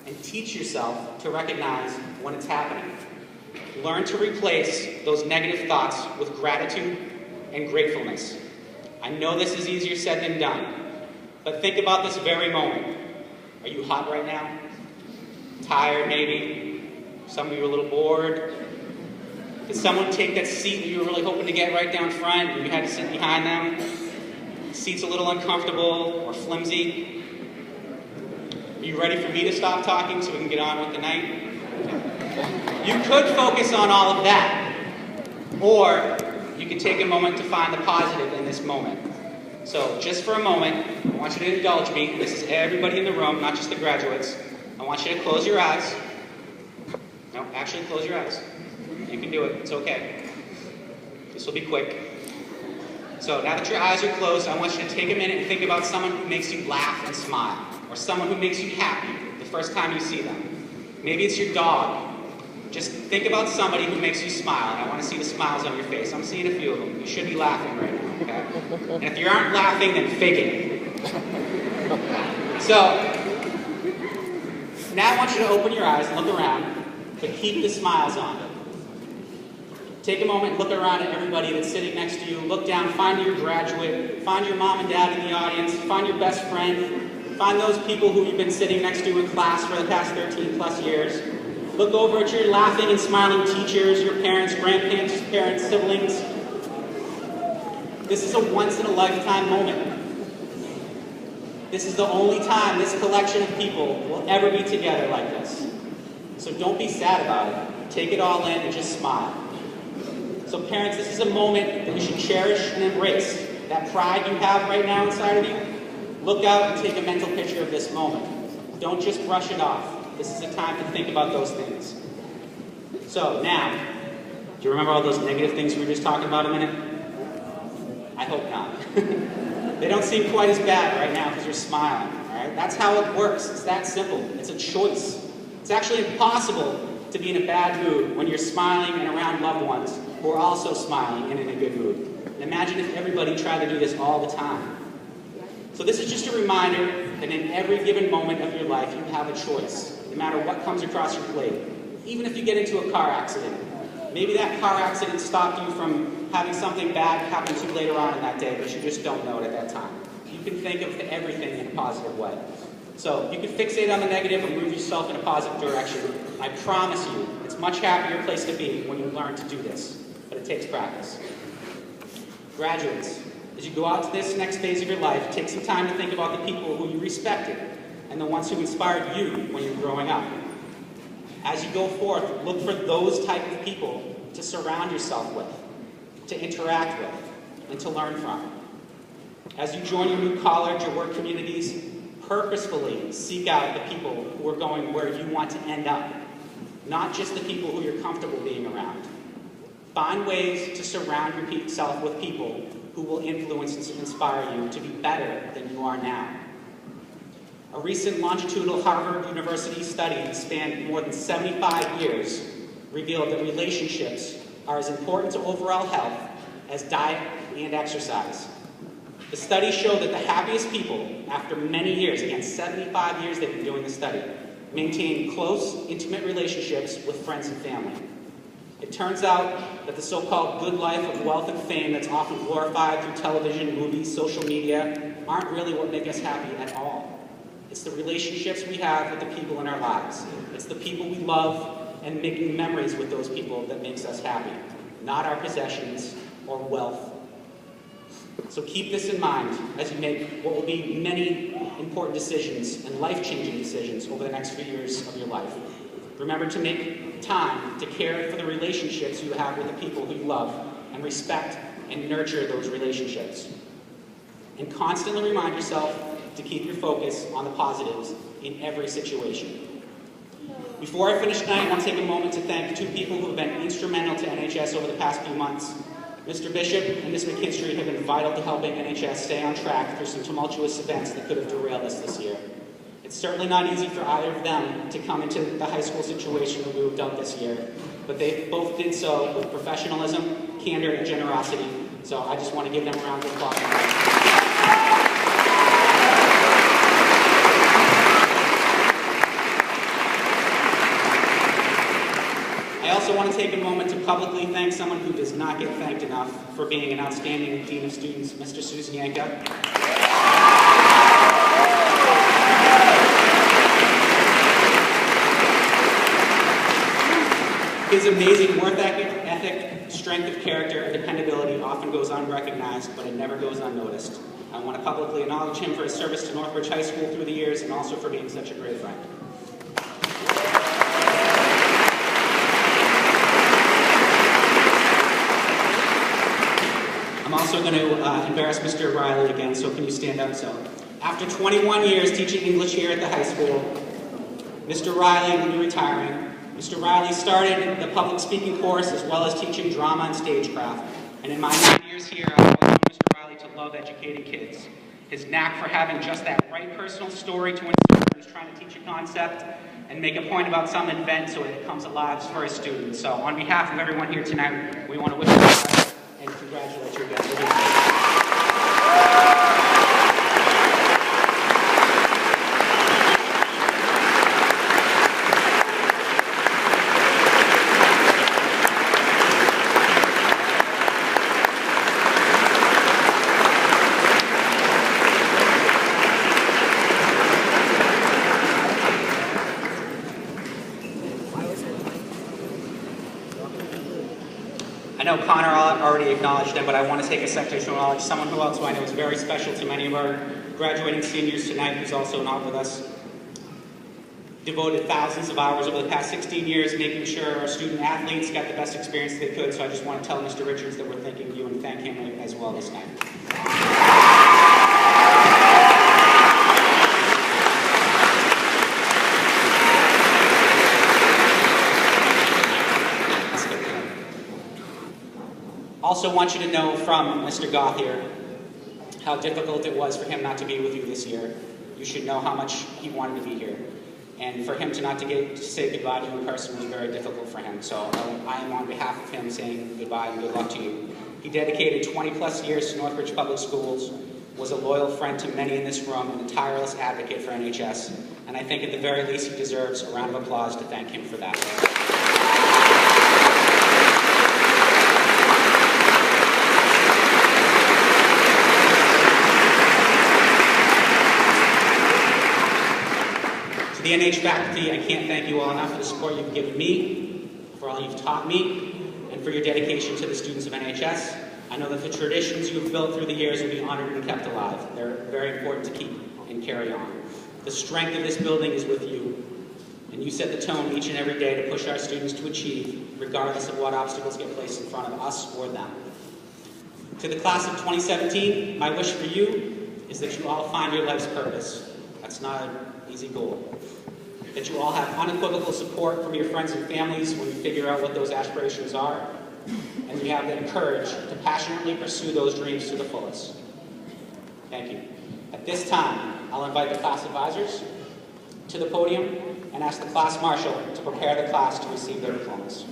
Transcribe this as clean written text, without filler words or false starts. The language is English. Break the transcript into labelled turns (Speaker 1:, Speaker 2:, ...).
Speaker 1: and teach yourself to recognize when it's happening. Learn to replace those negative thoughts with gratitude and gratefulness. I know this is easier said than done, but think about this very moment. Are you hot right now? Tired, maybe? Some of you are a little bored? Did someone take that seat that you were really hoping to get right down front and you had to sit behind them? The seat's a little uncomfortable or flimsy. Are you ready for me to stop talking so we can get on with the night? You could focus on all of that, or you could take a moment to find the positive in this moment. So just for a moment, I want you to indulge me. This is everybody in the room, not just the graduates. I want you to close your eyes. No, actually close your eyes. You can do it. It's okay. This will be quick. So now that your eyes are closed, I want you to take a minute and think about someone who makes you laugh and smile, or someone who makes you happy the first time you see them. Maybe it's your dog. Just think about somebody who makes you smile, and I want to see the smiles on your face. I'm seeing a few of them. You should be laughing right now, okay? And if you aren't laughing, then fake it. So, now I want you to open your eyes and look around, but keep the smiles on. Take a moment, look around at everybody that's sitting next to you. Look down, find your graduate, find your mom and dad in the audience, find your best friend, find those people who you've been sitting next to in class for the past 13 plus years. Look over at your laughing and smiling teachers, your parents, grandparents, parents, siblings. This is a once-in-a-lifetime moment. This is the only time this collection of people will ever be together like this. So don't be sad about it. Take it all in and just smile. So parents, this is a moment that you should cherish and embrace. That pride you have right now inside of you, look out and take a mental picture of this moment. Don't just brush it off. This is a time to think about those things. So now, do you remember all those negative things we were just talking about a minute? I hope not. They don't seem quite as bad right now because you're smiling. All right? That's how it works. It's that simple. It's a choice. It's actually impossible to be in a bad mood when you're smiling and around loved ones who are also smiling and in a good mood. And imagine if everybody tried to do this all the time. So this is just a reminder that in every given moment of your life, you have a choice. No matter what comes across your plate. Even if you get into a car accident. Maybe that car accident stopped you from having something bad happen to you later on in that day, but you just don't know it at that time. You can think of everything in a positive way. So you can fixate on the negative and move yourself in a positive direction. I promise you, it's a much happier place to be when you learn to do this. But it takes practice. Graduates, as you go out to this next phase of your life, take some time to think about the people who you respected and the ones who inspired you when you were growing up. As you go forth, look for those type of people to surround yourself with, to interact with, and to learn from. As you join your new college or work communities, purposefully seek out the people who are going where you want to end up, not just the people who you're comfortable being around. Find ways to surround yourself with people who will influence and inspire you to be better than you are now. A recent longitudinal Harvard University study that spanned more than 75 years revealed that relationships are as important to overall health as diet and exercise. The study showed that the happiest people, after many years, again 75 years they've been doing the study, maintain close, intimate relationships with friends and family. It turns out that the so-called good life of wealth and fame that's often glorified through television, movies, social media, aren't really what make us happy at all. It's the relationships we have with the people in our lives. It's the people we love and making memories with those people that makes us happy, not our possessions or wealth. So keep this in mind as you make what will be many important decisions and life-changing decisions over the next few years of your life. Remember to make time to care for the relationships you have with the people who you love and respect and nurture those relationships. And constantly remind yourself to keep your focus on the positives in every situation. Before I finish tonight, I want to take a moment to thank two people who have been instrumental to NHS over the past few months. Mr. Bishop and Ms. McKinstry have been vital to helping NHS stay on track through some tumultuous events that could have derailed us this year. It's certainly not easy for either of them to come into the high school situation that we were dealt this year, but they both did so with professionalism, candor, and generosity. So I just want to give them a round of applause. want to take a moment to publicly thank someone who does not get thanked enough for being an outstanding Dean of Students, Mr. Susan Yanka. His amazing work ethic, strength of character, and dependability often goes unrecognized, but it never goes unnoticed. I want to publicly acknowledge him for his service to Northbridge High School through the years and also for being such a great friend. I'm also going to embarrass Mr. Riley again, so can you stand up? So, after 21 years teaching English here at the high school, Mr. Riley will be retiring. Mr. Riley started the public speaking course as well as teaching drama and stagecraft. And in my 9 years here, I've known Mr. Riley to love educating kids. His knack for having just that right personal story to insert when he's trying to teach a concept and make a point about some event so it comes alive for his students. So on behalf of everyone here tonight, we want to wish you well and congratulate you again. I know Connor already acknowledged him, but I want to take a second to acknowledge someone who else I know is very special to many of our graduating seniors tonight, who's also not with us. Devoted thousands of hours over the past 16 years making sure our student athletes got the best experience they could, so I just want to tell Mr. Richards that we're thanking you and thank him as well this night. Also want you to know from Mr. Goff here how difficult it was for him not to be with you this year. You should know how much he wanted to be here. And for him to not to get to say goodbye to you in person was very difficult for him. So I am on behalf of him saying goodbye and good luck to you. He dedicated 20 plus years to Northbridge Public Schools, was a loyal friend to many in this room, and a tireless advocate for NHS. And I think at the very least he deserves a round of applause to thank him for that. To the NH faculty, I can't thank you all enough for the support you've given me, for all you've taught me, and for your dedication to the students of NHS. I know that the traditions you have built through the years will be honored and kept alive. They're very important to keep and carry on. The strength of this building is with you, and you set the tone each and every day to push our students to achieve, regardless of what obstacles get placed in front of us or them. To the class of 2017, my wish for you is that you all find your life's purpose. That's not an easy goal. That you all have unequivocal support from your friends and families when you figure out what those aspirations are, and you have the courage to passionately pursue those dreams to the fullest. Thank you. At this time, I'll invite the class advisors to the podium and ask the class marshal to prepare the class to receive their diplomas.